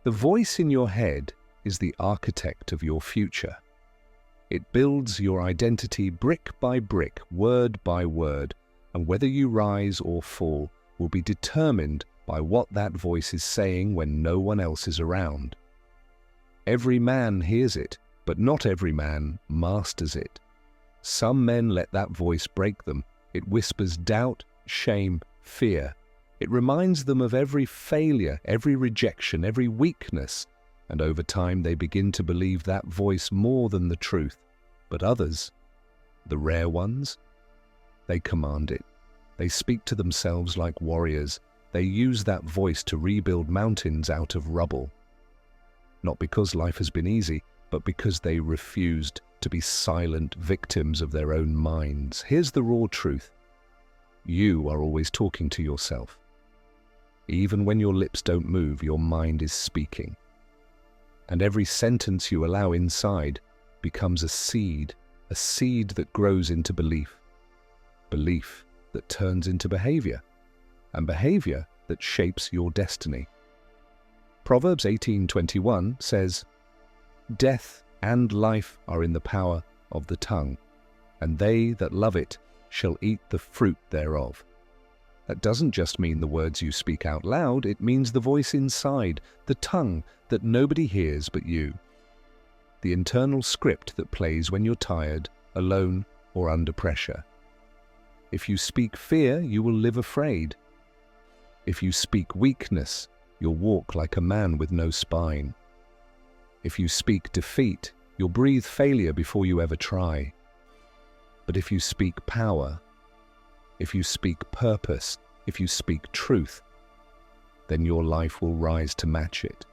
The voice in your head is the architect of your future. It builds your identity brick by brick, word by word, and whether you rise or fall will be determined by what that voice is saying when no one else is around. Every man hears it, but not every man masters it. Some men let that voice break them. It whispers doubt, shame, fear. It reminds them of every failure, every rejection, every weakness, and over time they begin to believe that voice more than the truth. But others, the rare ones, they command it. They speak to themselves like warriors. They use that voice to rebuild mountains out of rubble. Not because life has been easy, but because they refused to be silent victims of their own minds. Here's the raw truth. You are always talking to yourself. Even when your lips don't move, your mind is speaking. And every sentence you allow inside becomes a seed that grows into belief that turns into behavior, and behavior that shapes your destiny. Proverbs 18:21 says, "Death and life are in the power of the tongue, and they that love it shall eat the fruit thereof." That doesn't just mean the words you speak out loud, it means the voice inside, the tongue that nobody hears but you. The internal script that plays when you're tired, alone, or under pressure. If you speak fear, you will live afraid. If you speak weakness, you'll walk like a man with no spine. If you speak defeat, you'll breathe failure before you ever try. But if you speak power, if you speak purpose, if you speak truth, then your life will rise to match it.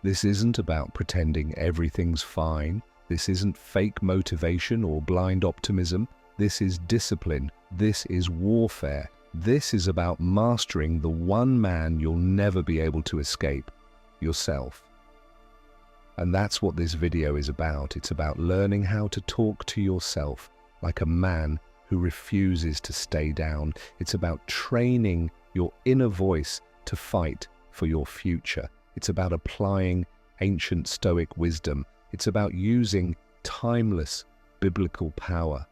This isn't about pretending everything's fine. This isn't fake motivation or blind optimism. This is discipline. This is warfare. This is about mastering the one man you'll never be able to escape, yourself. And that's what this video is about. It's about learning how to talk to yourself like a man who refuses to stay down. It's about training your inner voice to fight for your future. It's about applying ancient Stoic wisdom. It's about using timeless biblical power.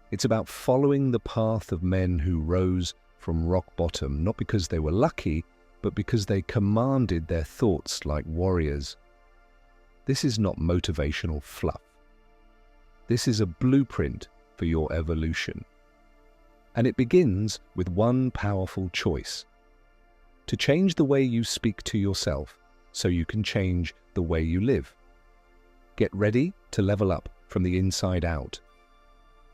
It's about following the path of men who rose from rock bottom, not because they were lucky, but because they commanded their thoughts like warriors. This is not motivational fluff. This is a blueprint for your evolution. And it begins with one powerful choice: to change the way you speak to yourself so you can change the way you live. Get ready to level up from the inside out.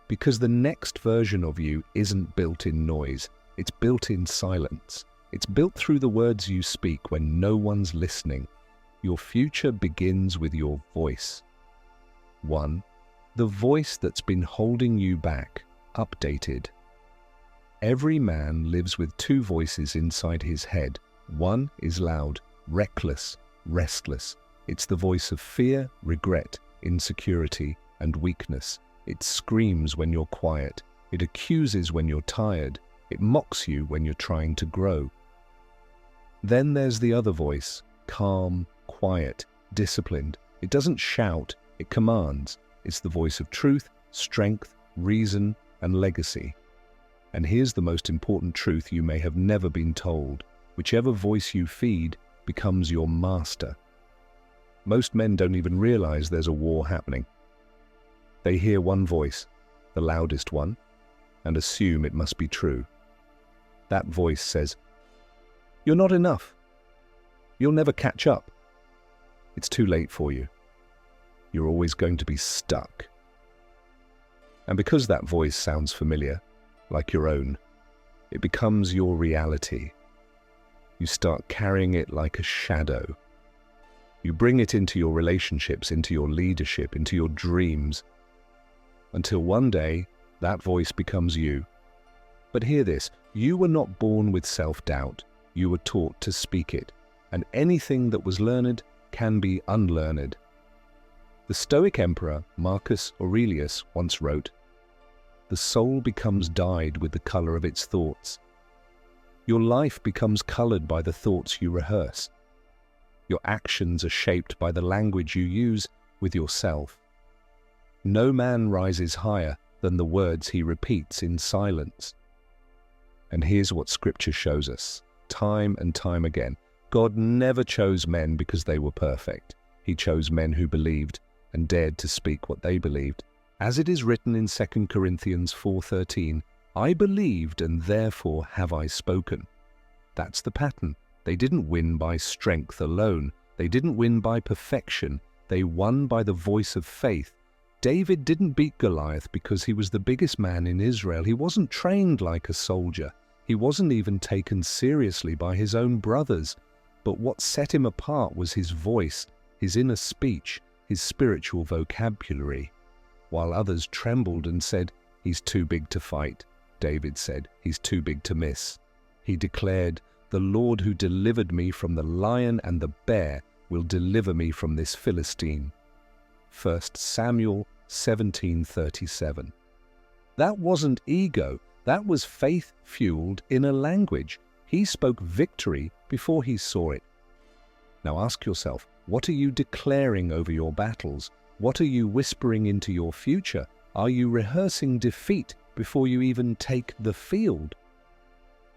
Because the next version of you isn't built in noise, it's built in silence. It's built through the words you speak when no one's listening. Your future begins with your voice. 1. The voice that's been holding you back, updated. Every man lives with two voices inside his head. One is loud, reckless, restless. It's the voice of fear, regret, insecurity, and weakness. It screams when you're quiet. It accuses when you're tired. It mocks you when you're trying to grow. Then there's the other voice, calm, quiet, disciplined. It doesn't shout, it commands. It's the voice of truth, strength, reason, and legacy. And here's the most important truth you may have never been told. Whichever voice you feed becomes your master. Most men don't even realize there's a war happening. They hear one voice, the loudest one, and assume it must be true. That voice says, "You're not enough. You'll never catch up. It's too late for you. You're always going to be stuck." And because that voice sounds familiar, like your own, it becomes your reality. You start carrying it like a shadow. You bring it into your relationships, into your leadership, into your dreams, until one day that voice becomes you. But hear this, you were not born with self-doubt. You were taught to speak it, and anything that was learned can be unlearned. The Stoic emperor Marcus Aurelius once wrote, "The soul becomes dyed with the color of its thoughts." Your life becomes colored by the thoughts you rehearse. Your actions are shaped by the language you use with yourself. No man rises higher than the words he repeats in silence. And here's what Scripture shows us, time and time again. God never chose men because they were perfect. He chose men who believed and dared to speak what they believed. As it is written in 2 Corinthians 4:13, I believed and therefore have I spoken. That's the pattern. They didn't win by strength alone. They didn't win by perfection. They won by the voice of faith. David didn't beat Goliath because he was the biggest man in Israel. He wasn't trained like a soldier. He wasn't even taken seriously by his own brothers. But what set him apart was his voice, his inner speech, his spiritual vocabulary. While others trembled and said, "He's too big to fight," David said, "He's too big to miss." He declared, "The Lord who delivered me from the lion and the bear will deliver me from this Philistine." 1 Samuel 17:37. That wasn't ego, that was faith-fueled inner language. He spoke victory before he saw it. Now ask yourself, what are you declaring over your battles? What are you whispering into your future? Are you rehearsing defeat before you even take the field?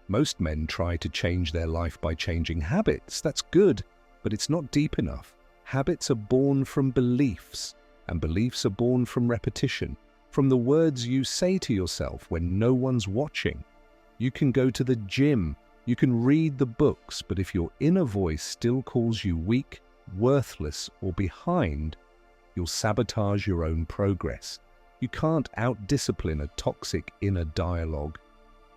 Most men try to change their life by changing habits. That's good, but it's not deep enough. Habits are born from beliefs, and beliefs are born from repetition, from the words you say to yourself when no one's watching. You can go to the gym, you can read the books, but if your inner voice still calls you weak, worthless, or behind, you'll sabotage your own progress. You can't out-discipline a toxic inner dialogue.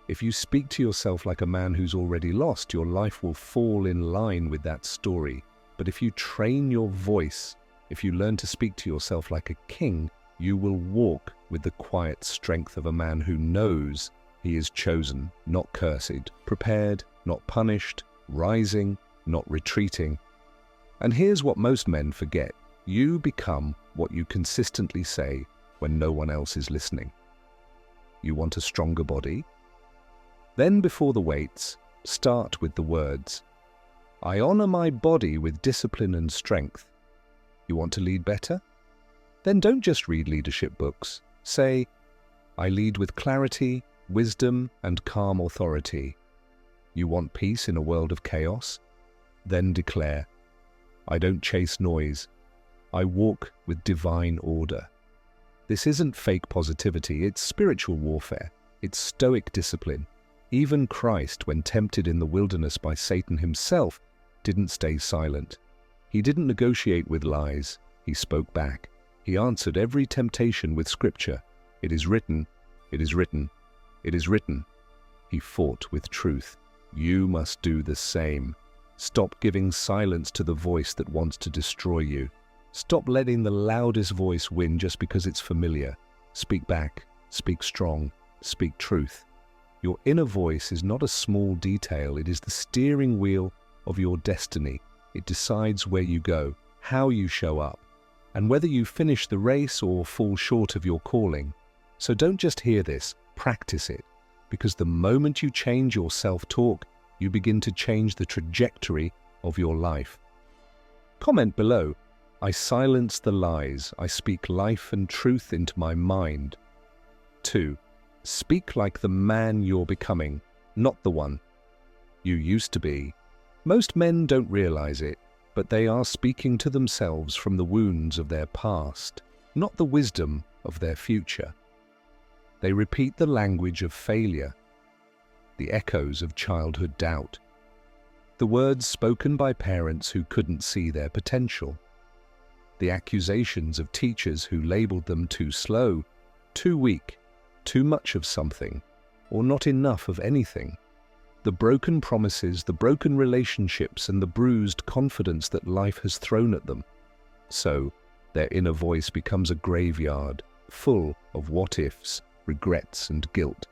If you speak to yourself like a man who's already lost, your life will fall in line with that story. But if you train your voice, if you learn to speak to yourself like a king, you will walk with the quiet strength of a man who knows he is chosen, not cursed, prepared, not punished, rising, not retreating. And here's what most men forget. You become what you consistently say when no one else is listening. You want a stronger body? Then before the weights, start with the words. I honor my body with discipline and strength. You want to lead better? Then don't just read leadership books. Say, I lead with clarity, wisdom, and calm authority. You want peace in a world of chaos? Then declare, I don't chase noise. I walk with divine order. This isn't fake positivity, it's spiritual warfare. It's Stoic discipline. Even Christ, when tempted in the wilderness by Satan himself, didn't stay silent. He didn't negotiate with lies. He spoke back. He answered every temptation with Scripture. It is written, it is written, it is written. He fought with truth. You must do the same. Stop giving silence to the voice that wants to destroy you. Stop letting the loudest voice win just because it's familiar. Speak back, speak strong, speak truth. Your inner voice is not a small detail, it is the steering wheel of your destiny. It decides where you go, how you show up, and whether you finish the race or fall short of your calling. So don't just hear this, practice it, because the moment you change your self-talk, you begin to change the trajectory of your life. Comment below, I silence the lies, I speak life and truth into my mind. 2. Speak like the man you're becoming, not the one you used to be. Most men don't realize it, but they are speaking to themselves from the wounds of their past, not the wisdom of their future. They repeat the language of failure, the echoes of childhood doubt, the words spoken by parents who couldn't see their potential, the accusations of teachers who labeled them too slow, too weak, too much of something, or not enough of anything. The broken promises, the broken relationships, and the bruised confidence that life has thrown at them. So, their inner voice becomes a graveyard, full of what-ifs, regrets, and guilt.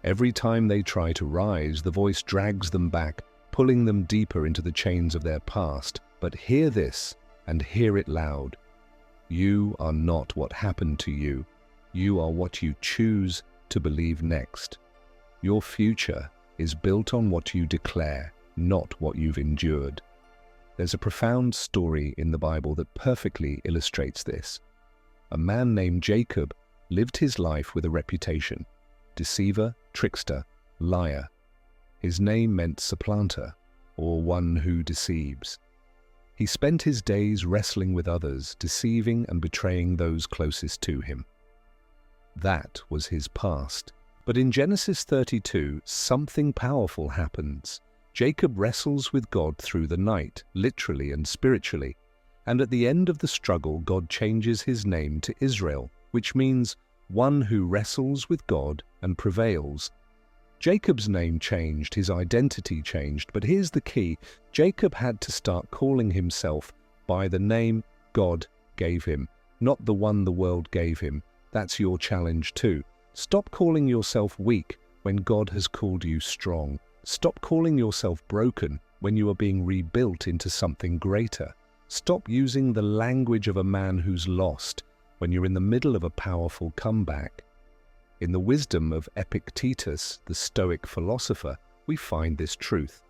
Every time they try to rise, the voice drags them back, pulling them deeper into the chains of their past. But hear this, and hear it loud. You are not what happened to you. You are what you choose to believe next. Your future is built on what you declare, not what you've endured. There's a profound story in the Bible that perfectly illustrates this. A man named Jacob lived his life with a reputation: deceiver, trickster, liar. His name meant supplanter, or one who deceives. He spent his days wrestling with others, deceiving and betraying those closest to him. That was his past. But in Genesis 32, something powerful happens. Jacob wrestles with God through the night, literally and spiritually. And at the end of the struggle, God changes his name to Israel, which means one who wrestles with God and prevails. Jacob's name changed, his identity changed, but here's the key. Jacob had to start calling himself by the name God gave him, not the one the world gave him. That's your challenge too. Stop calling yourself weak when God has called you strong. Stop calling yourself broken when you are being rebuilt into something greater. Stop using the language of a man who's lost when you're in the middle of a powerful comeback. In the wisdom of Epictetus, the Stoic philosopher, we find this truth.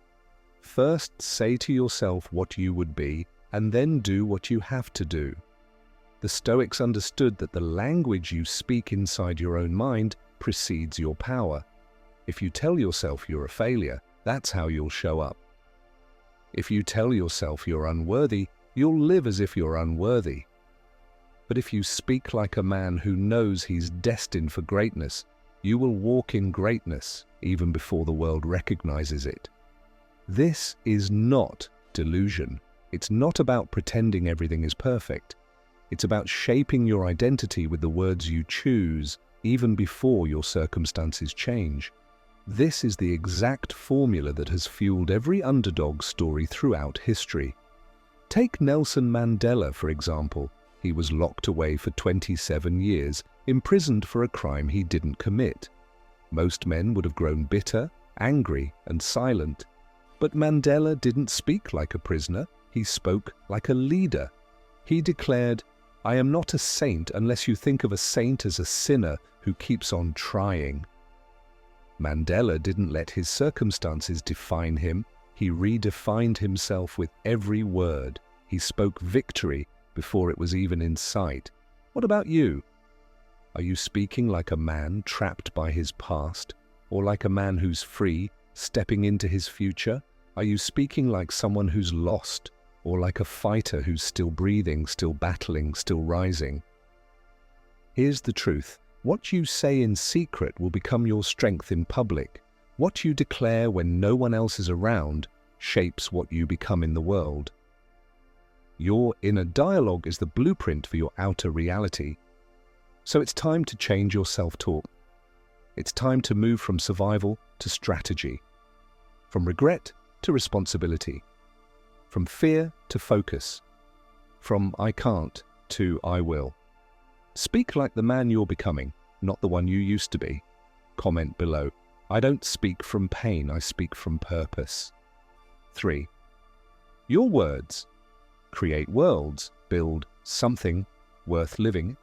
First, say to yourself what you would be, and then do what you have to do. The Stoics understood that the language you speak inside your own mind precedes your power. If you tell yourself you're a failure, that's how you'll show up. If you tell yourself you're unworthy, you'll live as if you're unworthy. But if you speak like a man who knows he's destined for greatness, you will walk in greatness even before the world recognizes it. This is not delusion. It's not about pretending everything is perfect. It's about shaping your identity with the words you choose, even before your circumstances change. This is the exact formula that has fueled every underdog story throughout history. Take Nelson Mandela, for example. He was locked away for 27 years, imprisoned for a crime he didn't commit. Most men would have grown bitter, angry, and silent. But Mandela didn't speak like a prisoner. He spoke like a leader. He declared, "I am not a saint unless you think of a saint as a sinner who keeps on trying." Mandela didn't let his circumstances define him. He redefined himself with every word. He spoke victory before it was even in sight. What about you? Are you speaking like a man trapped by his past, or like a man who's free, stepping into his future? Are you speaking like someone who's lost, or like a fighter who's still breathing, still battling, still rising? Here's the truth. What you say in secret will become your strength in public. What you declare when no one else is around shapes what you become in the world. Your inner dialogue is the blueprint for your outer reality. So it's time to change your self-talk. It's time to move from survival to strategy, from regret to responsibility, from fear to focus, from I can't to I will. Speak like the man you're becoming, not the one you used to be. Comment below. I don't speak from pain, I speak from purpose. 3. Your words create worlds, build something worth living.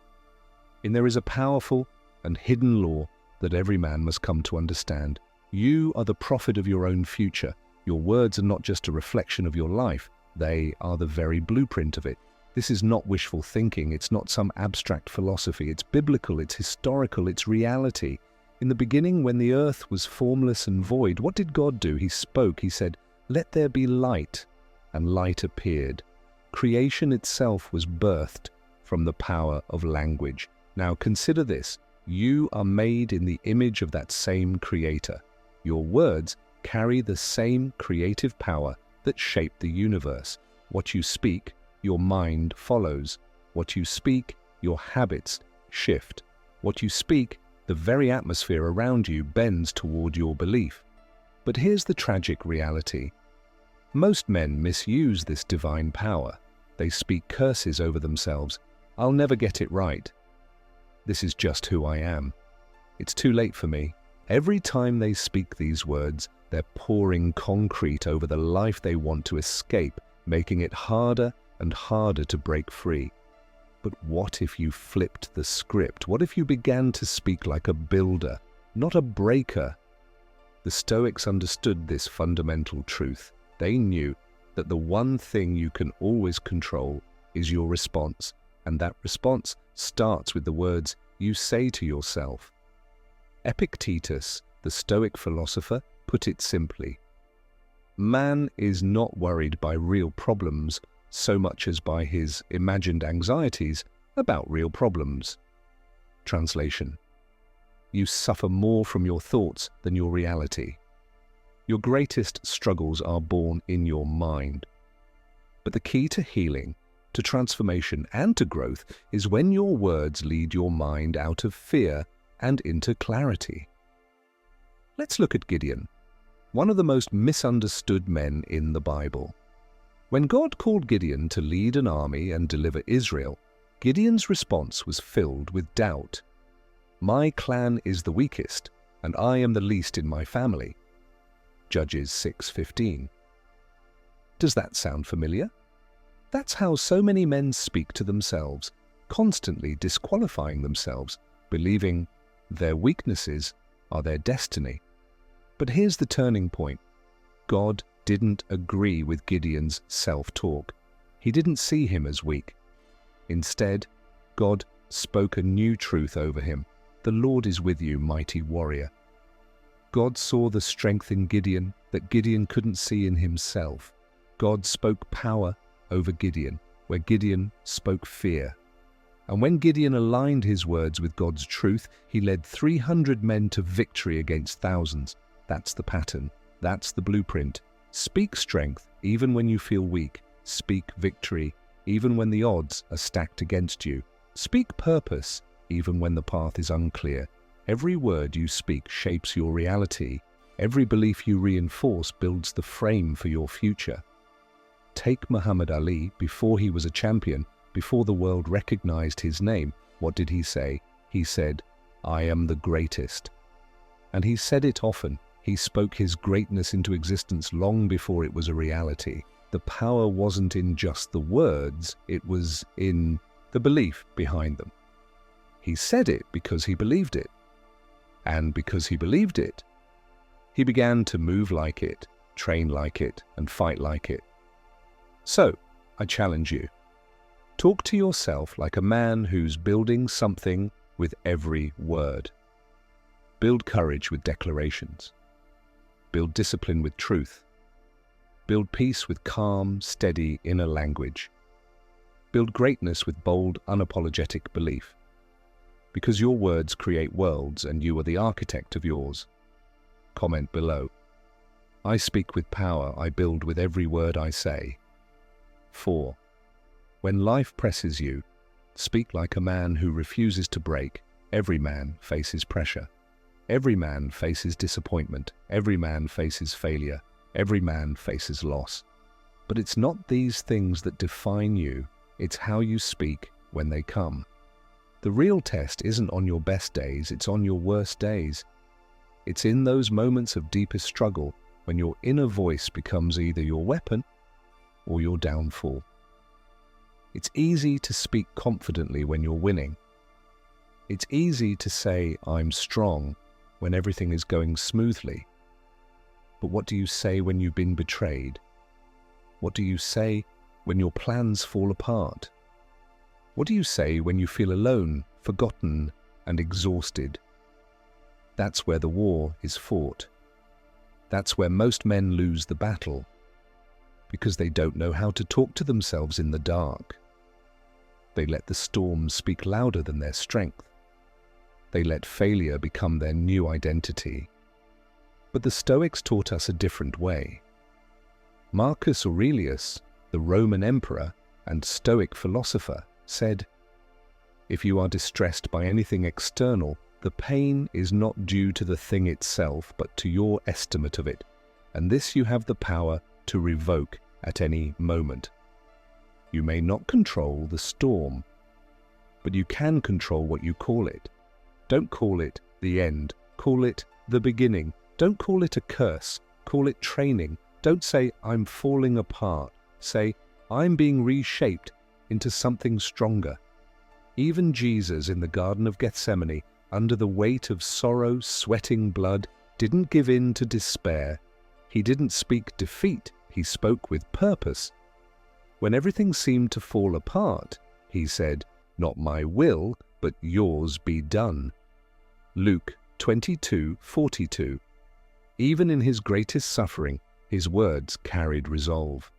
And there is a powerful and hidden law that every man must come to understand. You are the prophet of your own future. Your words are not just a reflection of your life, they are the very blueprint of it. This is not wishful thinking, it's not some abstract philosophy, it's biblical, it's historical, it's reality. In the beginning, when the earth was formless and void, what did God do? He spoke, he said, "Let there be light," and light appeared. Creation itself was birthed from the power of language. Now consider this, you are made in the image of that same Creator. Your words carry the same creative power that shaped the universe. What you speak, your mind follows. What you speak, your habits shift. What you speak, the very atmosphere around you bends toward your belief. But here's the tragic reality. Most men misuse this divine power. They speak curses over themselves. I'll never get it right. This is just who I am. It's too late for me. Every time they speak these words, they're pouring concrete over the life they want to escape, making it harder and harder to break free. But what if you flipped the script? What if you began to speak like a builder, not a breaker? The Stoics understood this fundamental truth. They knew that the one thing you can always control is your response, and that response starts with the words you say to yourself. Epictetus, the Stoic philosopher, put it simply: man is not worried by real problems so much as by his imagined anxieties about real problems. Translation: you suffer more from your thoughts than your reality. Your greatest struggles are born in your mind. But the key to healing, to transformation, and to growth is when your words lead your mind out of fear and into clarity. Let's look at Gideon, one of the most misunderstood men in the Bible. When God called Gideon to lead an army and deliver Israel, Gideon's response was filled with doubt. My clan is the weakest, and I am the least in my family. Judges 6:15. Does that sound familiar? That's how so many men speak to themselves, constantly disqualifying themselves, believing their weaknesses are their destiny. But here's the turning point. God didn't agree with Gideon's self-talk. He didn't see him as weak. Instead, God spoke a new truth over him. The Lord is with you, mighty warrior. God saw the strength in Gideon that Gideon couldn't see in himself. God spoke power over Gideon, where Gideon spoke fear. And when Gideon aligned his words with God's truth, he led 300 men to victory against thousands. That's the pattern. That's the blueprint. Speak strength even when you feel weak. Speak victory even when the odds are stacked against you. Speak purpose even when the path is unclear. Every word you speak shapes your reality. Every belief you reinforce builds the frame for your future. Take Muhammad Ali. Before he was a champion, before the world recognized his name, what did he say? He said, "I am the greatest." And he said it often. He spoke his greatness into existence long before it was a reality. The power wasn't in just the words, it was in the belief behind them. He said it because he believed it. And because he believed it, he began to move like it, train like it, and fight like it. So, I challenge you. Talk to yourself like a man who's building something with every word. Build courage with declarations. Build discipline with truth. Build peace with calm, steady inner language. Build greatness with bold, unapologetic belief. Because your words create worlds and you are the architect of yours. Comment below. I speak with power, I build with every word I say. 4. When life presses you, speak like a man who refuses to break. Every man faces pressure. Every man faces disappointment. Every man faces failure. Every man faces loss. But it's not these things that define you, it's how you speak when they come. The real test isn't on your best days, it's on your worst days. It's in those moments of deepest struggle when your inner voice becomes either your weapon or your downfall. It's easy to speak confidently when you're winning. It's easy to say, "I'm strong," when everything is going smoothly. But what do you say when you've been betrayed? What do you say when your plans fall apart? What do you say when you feel alone, forgotten, and exhausted? That's where the war is fought. That's where most men lose the battle, because they don't know how to talk to themselves in the dark. They let the storm speak louder than their strength. They let failure become their new identity. But the Stoics taught us a different way. Marcus Aurelius, the Roman emperor and Stoic philosopher, said, "If you are distressed by anything external, the pain is not due to the thing itself, but to your estimate of it, and this you have the power to revoke at any moment." You may not control the storm, but you can control what you call it. Don't call it the end, call it the beginning. Don't call it a curse, call it training. Don't say, "I'm falling apart." Say, "I'm being reshaped into something stronger." Even Jesus in the Garden of Gethsemane, under the weight of sorrow, sweating blood, didn't give in to despair. He didn't speak defeat he spoke with purpose. When everything seemed to fall apart, he said, "Not my will, but yours be done." Luke 22:42. Even in his greatest suffering, his words carried resolve.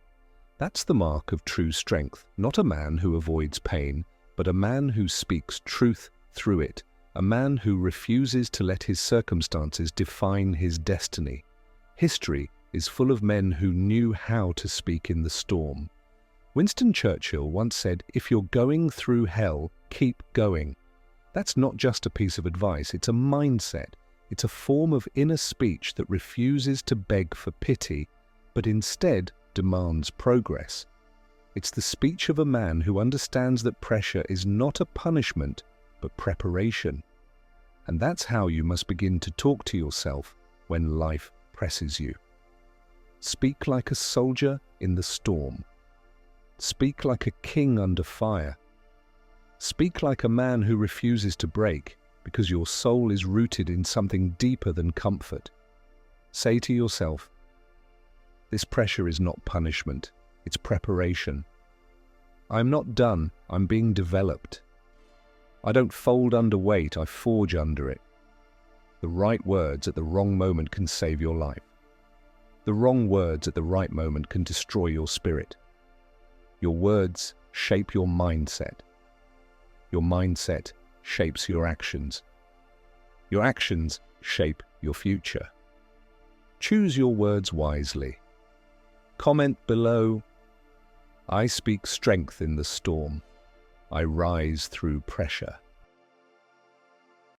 That's the mark of true strength, not a man who avoids pain, but a man who speaks truth through it, a man who refuses to let his circumstances define his destiny. History is full of men who knew how to speak in the storm. Winston Churchill once said, "If you're going through hell, keep going." That's not just a piece of advice, it's a mindset. It's a form of inner speech that refuses to beg for pity, but instead demands progress. It's the speech of a man who understands that pressure is not a punishment, but preparation. And that's how you must begin to talk to yourself when life presses you. Speak like a soldier in the storm. Speak like a king under fire. Speak like a man who refuses to break, because your soul is rooted in something deeper than comfort. Say to yourself, "This pressure is not punishment, it's preparation. I'm not done, I'm being developed. I don't fold under weight, I forge under it." The right words at the wrong moment can save your life. The wrong words at the right moment can destroy your spirit. Your words shape your mindset. Your mindset shapes your actions. Your actions shape your future. Choose your words wisely. Comment below, "I speak strength in the storm. I rise through pressure."